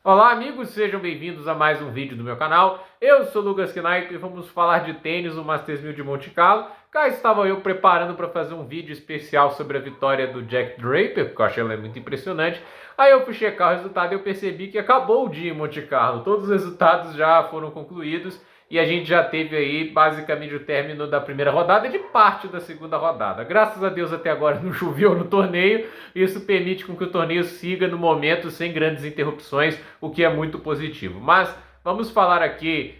Olá amigos, sejam bem-vindos a mais um vídeo do meu canal. Eu sou o Lucas Knight e vamos falar de tênis no Masters 1000 de Monte Carlo. Cá estava eu preparando para fazer um vídeo especial sobre a vitória do Jack Draper, porque eu achei ela muito impressionante. Aí eu fui checar o resultado e eu percebi que acabou o dia em Monte Carlo. Todos os resultados já foram concluídos e a gente já teve aí basicamente o término da primeira rodada e de parte da segunda rodada. Graças a Deus até agora não choveu no torneio. Isso permite com que o torneio siga no momento sem grandes interrupções, o que é muito positivo. Mas vamos falar aqui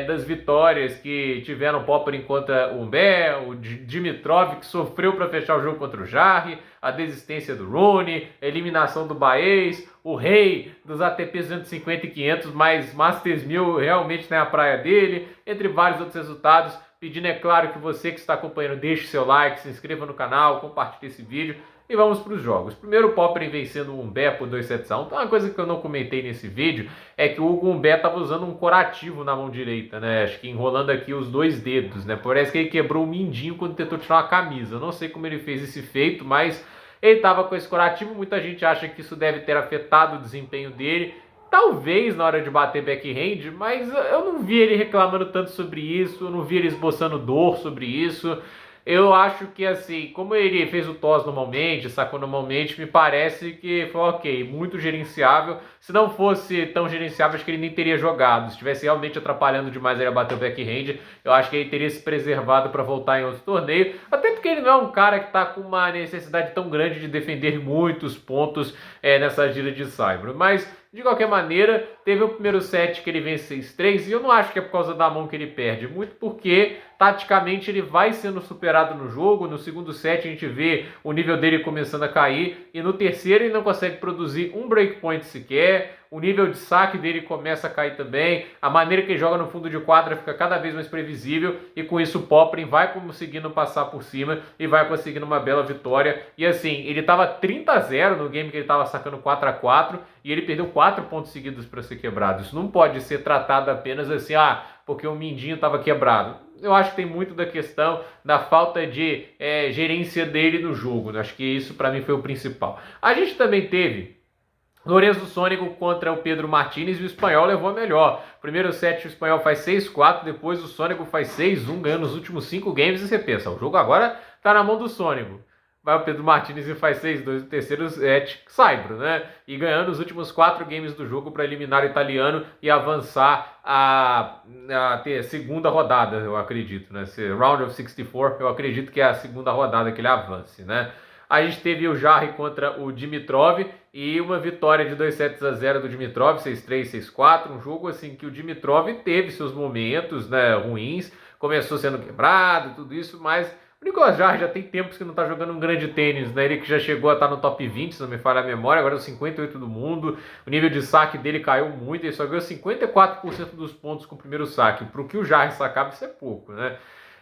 das vitórias que tiveram Popyrin contra o Humbert, o Dimitrov, que sofreu para fechar o jogo contra o Jarry, a desistência do Rune, a eliminação do Baez, o rei dos ATPs 250 e 500, mas Masters 1000 realmente não é a praia dele, entre vários outros resultados. Pedindo, é claro, que você que está acompanhando deixe seu like, se inscreva no canal, compartilhe esse vídeo. E vamos para os jogos. Primeiro, o Popyrin vencendo o Humbert por 2-7-1. Então, uma coisa que eu não comentei nesse vídeo é que o Hugo Humbert estava usando um corativo na mão direita, né? Acho que enrolando aqui os dois dedos, né? Parece que ele quebrou o mindinho quando tentou tirar uma camisa. Eu não sei como ele fez esse feito, mas ele estava com esse corativo. Muita gente acha que isso deve ter afetado o desempenho dele. Talvez na hora de bater backhand, mas eu não vi ele reclamando tanto sobre isso, eu não vi ele esboçando dor sobre isso. Eu acho que, assim, como ele fez o toss normalmente, sacou normalmente, me parece que foi ok, muito gerenciável. Se não fosse tão gerenciável, acho que ele nem teria jogado. Se estivesse realmente atrapalhando demais ele a bater o backhand, eu acho que ele teria se preservado para voltar em outro torneio. Até porque ele não é um cara que está com uma necessidade tão grande de defender muitos pontos nessa gira de Saibro. Mas, de qualquer maneira, teve o primeiro set que ele vence 6-3 e eu não acho que é por causa da mão que ele perde, muito porque taticamente ele vai sendo superado no jogo. No segundo set a gente vê o nível dele começando a cair e no terceiro ele não consegue produzir um breakpoint sequer. O nível de saque dele começa a cair também, a maneira que ele joga no fundo de quadra fica cada vez mais previsível e com isso o Popyrin vai conseguindo passar por cima e vai conseguindo uma bela vitória. E assim, ele estava 30-0 no game que ele estava sacando 4-4 e ele perdeu 4 pontos seguidos para ser quebrado. Isso não pode ser tratado apenas assim, porque o mindinho estava quebrado. Eu acho que tem muito da questão da falta de gerência dele no jogo, né? Acho que isso para mim foi o principal. A gente também teve Lorenzo Sônego contra o Pedro Martínez e o espanhol levou a melhor. Primeiro set o espanhol faz 6-4, depois o Sônego faz 6-1, ganhando os últimos 5 games e você pensa, o jogo agora tá na mão do Sônego. Vai o Pedro Martínez e faz 6-2 no terceiro set, Saibro, né? E ganhando os últimos 4 games do jogo para eliminar o italiano e avançar a ter segunda rodada, eu acredito, né? Round of 64, eu acredito que é a segunda rodada que ele avance, né? A gente teve o Jarry contra o Dimitrov e uma vitória de 2-0 do Dimitrov, 6-3, 6-4, um jogo assim que o Dimitrov teve seus momentos, né, ruins, começou sendo quebrado, tudo isso, mas o Nicolas Jarry já tem tempos que não está jogando um grande tênis, né? Ele que já chegou a estar no top 20, se não me falha a memória, agora é o 58 do mundo, o nível de saque dele caiu muito, ele só ganhou 54% dos pontos com o primeiro saque, para o que o Jarry sacava isso é pouco, né?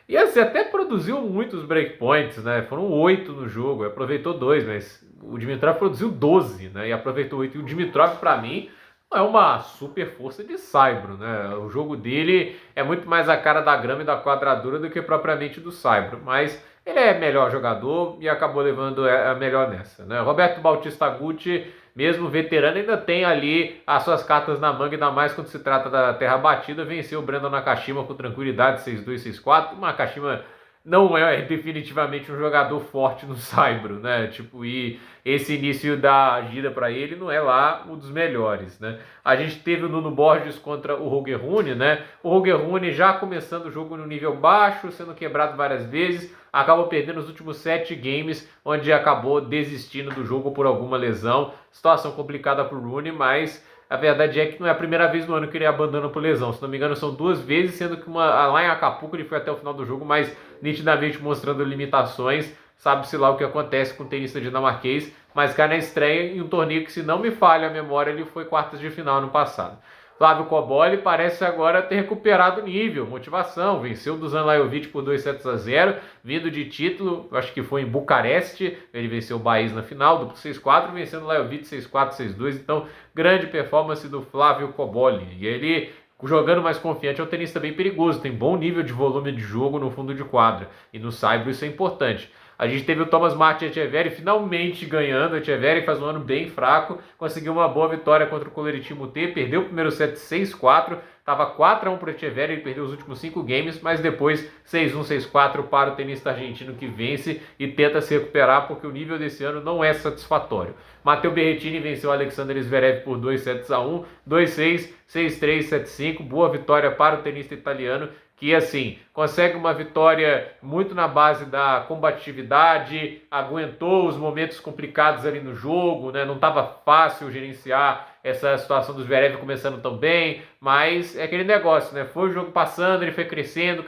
E assim, até produziu muitos breakpoints, né? Foram 8 no jogo, aproveitou 2, mas o Dimitrov produziu 12, né? E aproveitou 8. E o Dimitrov, para mim, é uma super força de Saibro, né? O jogo dele é muito mais a cara da grama e da quadradura do que propriamente do Saibro, mas ele é melhor jogador e acabou levando a melhor nessa, né? Roberto Bautista Agut, mesmo veterano, ainda tem ali as suas cartas na manga, ainda mais quando se trata da terra batida. Venceu o Brandon Nakashima com tranquilidade, 6-2, 6-4. O Nakashima não é definitivamente um jogador forte no Saibro, né? Tipo, e esse início da gira para ele não é lá um dos melhores, né? A gente teve o Nuno Borges contra o Holger Rune, né? O Holger Rune já começando o jogo no nível baixo, sendo quebrado várias vezes, acabou perdendo os últimos 7 games, onde acabou desistindo do jogo por alguma lesão. Situação complicada para o Rune, mas a verdade é que não é a primeira vez no ano que ele abandona por lesão. Se não me engano, são 2 vezes, sendo que lá em Acapulco ele foi até o final do jogo, mas nitidamente mostrando limitações. Sabe-se lá o que acontece com o tenista dinamarquês, mas cai na estreia em um torneio que, se não me falha a memória, ele foi quartas de final no passado. Flávio Cobolli parece agora ter recuperado o nível, motivação, venceu o Dusan Lajovic por 2-0, vindo de título, acho que foi em Bucareste, ele venceu o Baez na final, duplo 6-4, vencendo o Lajovic 6-4, 6-2, então grande performance do Flávio Cobolli, e ele jogando mais confiante é um tenista bem perigoso, tem bom nível de volume de jogo no fundo de quadra, e no Saibro isso é importante. A gente teve o Thomas Martin Etcheverry finalmente ganhando. Etcheverry faz um ano bem fraco, conseguiu uma boa vitória contra o Coleritim T, perdeu o primeiro set 6-4, estava 4-1 para o Etcheverry, ele perdeu os últimos 5 games, mas depois 6-1, 6-4 para o tenista argentino que vence e tenta se recuperar porque o nível desse ano não é satisfatório. Matteo Berrettini venceu o Alexander Zverev por 2-1, 2-6, 6-3, 7-5, boa vitória para o tenista italiano, que assim, consegue uma vitória muito na base da combatividade, aguentou os momentos complicados ali no jogo, né? Não estava fácil gerenciar essa situação do Zverev começando tão bem, mas é aquele negócio, né? Foi o jogo passando, ele foi crescendo,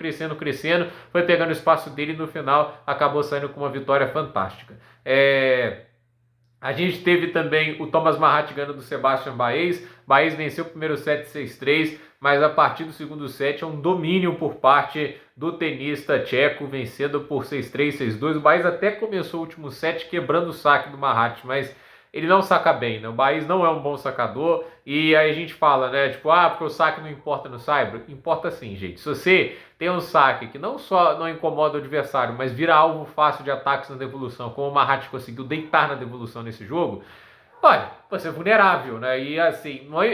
foi pegando o espaço dele e no final acabou saindo com uma vitória fantástica. A gente teve também o Thomas Marat ganhando do Sebastian Baez. Baez venceu o primeiro set 6-3, mas a partir do segundo set é um domínio por parte do tenista tcheco, vencendo por 6-3, 6-2. O Baez até começou o último set quebrando o saque do Marat, mas ele não saca bem, né? O Baez não é um bom sacador, e aí a gente fala, né, tipo, porque o saque não importa no saibro. Importa sim, gente. Se você tem um saque que não só não incomoda o adversário, mas vira alvo fácil de ataques na devolução, como o Marat conseguiu deitar na devolução nesse jogo, olha, você é vulnerável, né? E assim não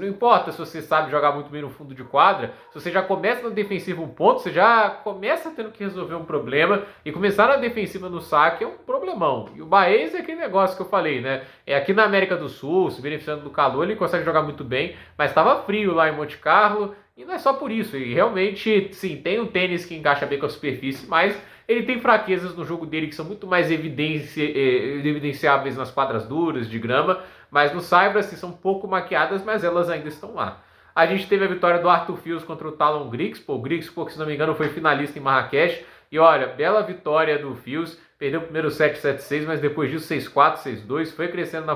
importa se você sabe jogar muito bem no fundo de quadra, se você já começa na defensiva um ponto, você já começa tendo que resolver um problema, e começar na defensiva no saque é um problemão. E o Baez é aquele negócio que eu falei, né? Aqui na América do Sul, se beneficiando do calor, ele consegue jogar muito bem, mas estava frio lá em Monte Carlo, e não é só por isso. E realmente, sim, tem um tênis que encaixa bem com a superfície, mas ele tem fraquezas no jogo dele que são muito mais evidenciáveis nas quadras duras, de grama, mas no saibro assim, são um pouco maquiadas, mas elas ainda estão lá. A gente teve a vitória do Arthur Fils contra o Talon Griggs. O Griggs, se não me engano, foi finalista em Marrakech. E olha, bela vitória do Fils. Perdeu o primeiro set 7-6, mas depois disso 6-4, 6-2. Foi crescendo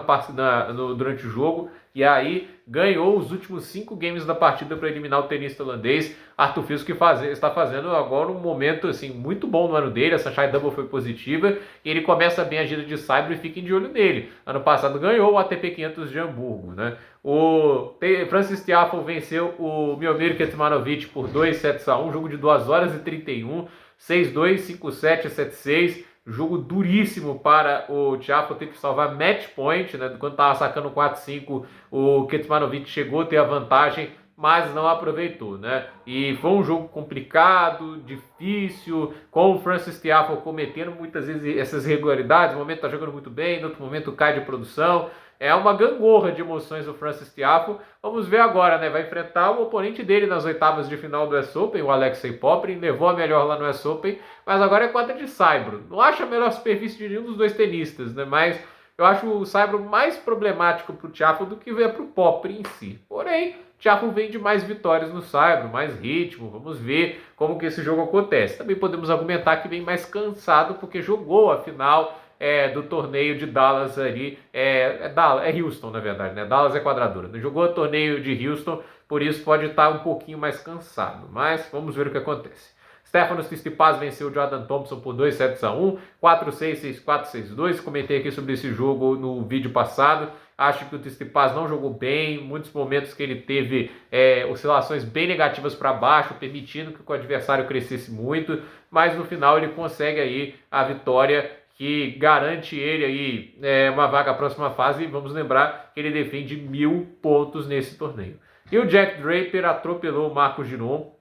durante o jogo. E aí ganhou os últimos 5 games da partida para eliminar o tenista holandês. Arthur Fils que está fazendo agora um momento assim, muito bom no ano dele. Essa shy double foi positiva. E ele começa bem a gira de saibro e fiquem de olho nele. Ano passado ganhou o ATP 500 de Hamburgo, né? O Francis Tiafoe venceu o Miomir Kecmanovic por 2-1, jogo de 2 horas e 31, 6-2, 5-7, 7-6. Jogo duríssimo para o Tiafoe, teve que salvar match point, né? Quando estava sacando 4-5, o Kecmanovic chegou a ter a vantagem, mas não aproveitou, né? E foi um jogo complicado, difícil, com o Francis Tiafoe cometendo muitas vezes essas irregularidades. No momento está jogando muito bem, no outro momento cai de produção. É uma gangorra de emoções o Francis Tiafoe. Vamos ver agora, né? Vai enfrentar o oponente dele nas oitavas de final do US Open, o Alexei Popyrin. Levou a melhor lá no US Open, mas agora é quadra de saibro. Não acho a melhor superfície de nenhum dos dois tenistas, né? Mas eu acho o saibro mais problemático para o Tiafoe do que ver para o Popyrin em si. Porém, Tiafoe vem de mais vitórias no saibro, mais ritmo. Vamos ver como que esse jogo acontece. Também podemos argumentar que vem mais cansado porque jogou a final do torneio de Dallas ali, é Houston na verdade, né? Dallas é quadradura, jogou o torneio de Houston, por isso pode estar um pouquinho mais cansado, mas vamos ver o que acontece. Stefanos Tsitsipas venceu o Jordan Thompson por 2-1, 4-6, 6-4, 6-2, comentei aqui sobre esse jogo no vídeo passado. Acho que o Tsitsipas não jogou bem, muitos momentos que ele teve oscilações bem negativas para baixo, permitindo que o adversário crescesse muito, mas no final ele consegue aí a vitória que garante ele aí uma vaga à próxima fase. E vamos lembrar que ele defende 1000 pontos nesse torneio. E o Jack Draper atropelou o Marcos Giron,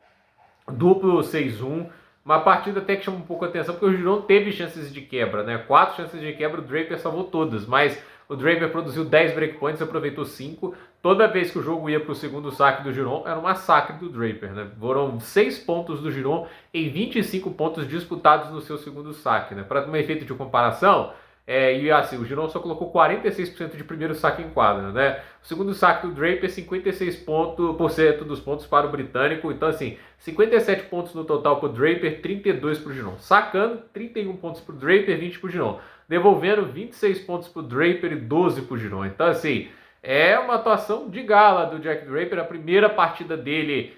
duplo 6-1, uma partida até que chama um pouco a atenção, porque o Giron teve chances de quebra, né? 4 chances de quebra, o Draper salvou todas, mas o Draper produziu 10 breakpoints, aproveitou 5. Toda vez que o jogo ia para o segundo saque do Giron, era um massacre do Draper, né? Foram 6 pontos do Giron em 25 pontos disputados no seu segundo saque, né? Para um efeito de comparação, e assim, o Giron só colocou 46% de primeiro saque em quadra, né? O segundo saque do Draper, 56% dos pontos para o britânico. Então, assim, 57 pontos no total para o Draper, 32 para o Giron. Sacando, 31 pontos para o Draper, 20 para o Giron. Devolvendo, 26 pontos para o Draper e 12 para o Giron. Então, assim, é uma atuação de gala do Jack Draper. A primeira partida dele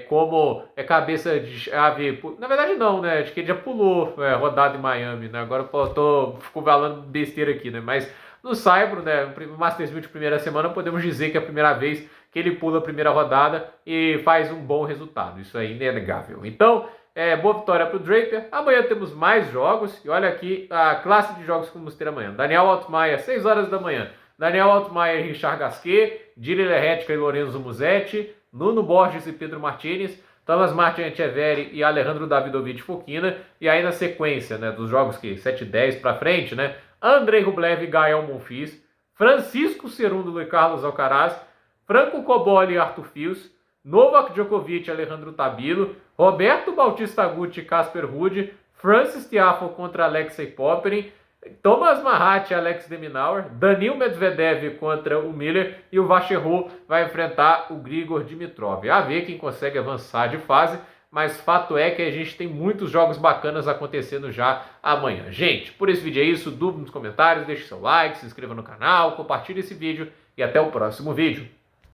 como cabeça de chave. Na verdade não, né? Acho que ele já pulou rodada em Miami, né? Agora eu fico falando besteira aqui, né? Mas no saibro, né? No Masters 1000 de primeira semana, podemos dizer que é a primeira vez que ele pula a primeira rodada e faz um bom resultado. Isso é inegável. Então, boa vitória para o Draper. Amanhã temos mais jogos. E olha aqui a classe de jogos que vamos ter amanhã. Daniel Altmaier, 6 horas da manhã. Daniel Altmaier e Richard Gasquet. Diri Lerretica e Lorenzo Musetti. Nuno Borges e Pedro Martínez. Thomas Martin Echeverri e Alejandro Davidovich Fokina. E aí na sequência, né, dos jogos que 7-10 para frente, né? Andrei Rublev e Gael Monfils. Francisco Cerúndolo e Carlos Alcaraz. Franco Coboli e Arthur Fils. Novak Djokovic e Alejandro Tabilo, Roberto Bautista Agut e Casper Ruud, Francis Tiafoe contra Alexei Popyrin, Thomas Mahat e Alex de Minaur, Daniil Medvedev contra o Miller e o Vacherot vai enfrentar o Grigor Dimitrov. A ver quem consegue avançar de fase, mas fato é que a gente tem muitos jogos bacanas acontecendo já amanhã. Gente, por esse vídeo é isso, dúvida nos comentários, deixe seu like, se inscreva no canal, compartilhe esse vídeo e até o próximo vídeo.